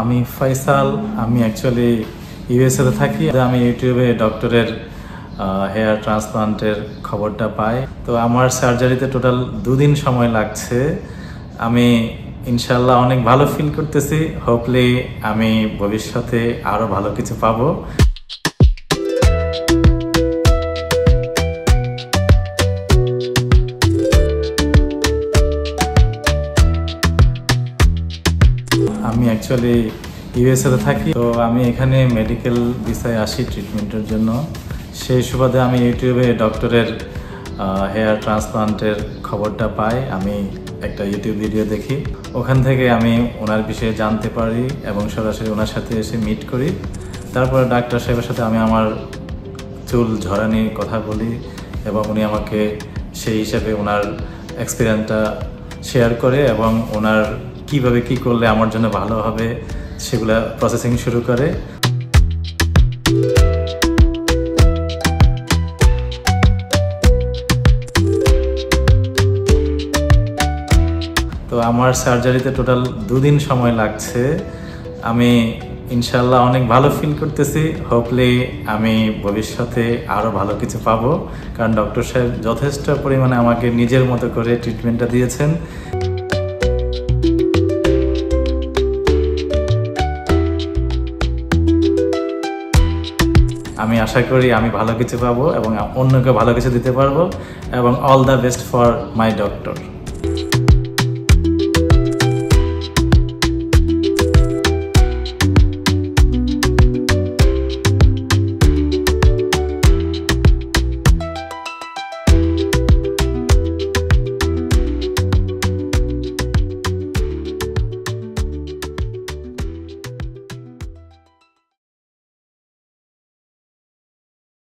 আমি ফয়সাল, আমি অ্যাকচুয়ালি ইউএসএতে থাকি। আমি ইউটিউবে ডক্টরের হেয়ার ট্রান্সপ্লান্টের খবরটা পাই। তো আমার সার্জারিতে টোটাল 2 দিন সময় লাগছে। আমি ইনশাল্লাহ অনেক ভালো ফিল করতেছি। হোপলি আমি ভবিষ্যতে আরও ভালো কিছু পাবো। আমি অ্যাকচুয়ালি ইউএসএতে থাকি। তো আমি এখানে মেডিকেল ভিসায় আসি ট্রিটমেন্টের জন্য। সেই সুবাদে আমি ইউটিউবে ডক্টরের হেয়ার ট্রান্সপ্লান্টের খবরটা পাই। আমি একটা ইউটিউব ভিডিও দেখি, ওখান থেকে আমি ওনার বিষয়ে জানতে পারি এবং সরাসরি ওনার সাথে এসে মিট করি। তারপরে ডাক্তার সাহেবের সাথে আমি আমার চুল ঝরা নিয়ে কথা বলি এবং উনি আমাকে সেই হিসাবে ওনার এক্সপিরিয়েন্সটা শেয়ার করে এবং ওনার কিভাবে কি করলে আমার জন্য ভালো হবে সেগুলা প্রসেসিং শুরু করে। তো আমার সার্জারিতে টোটাল 2 দিন সময় লাগছে। আমি ইনশাল্লাহ অনেক ভালো ফিল করতেছি। হোপলি আমি ভবিষ্যতে আরও ভালো কিছু পাবো, কারণ ডক্টর সাহেব যথেষ্ট পরিমাণে আমাকে নিজের মতো করে ট্রিটমেন্টটা দিয়েছেন। আমি আশা করি আমি ভালো কিছু পাবো এবং অন্যকে ভালো কিছু দিতে পারবো। এবং all the best for my doctor.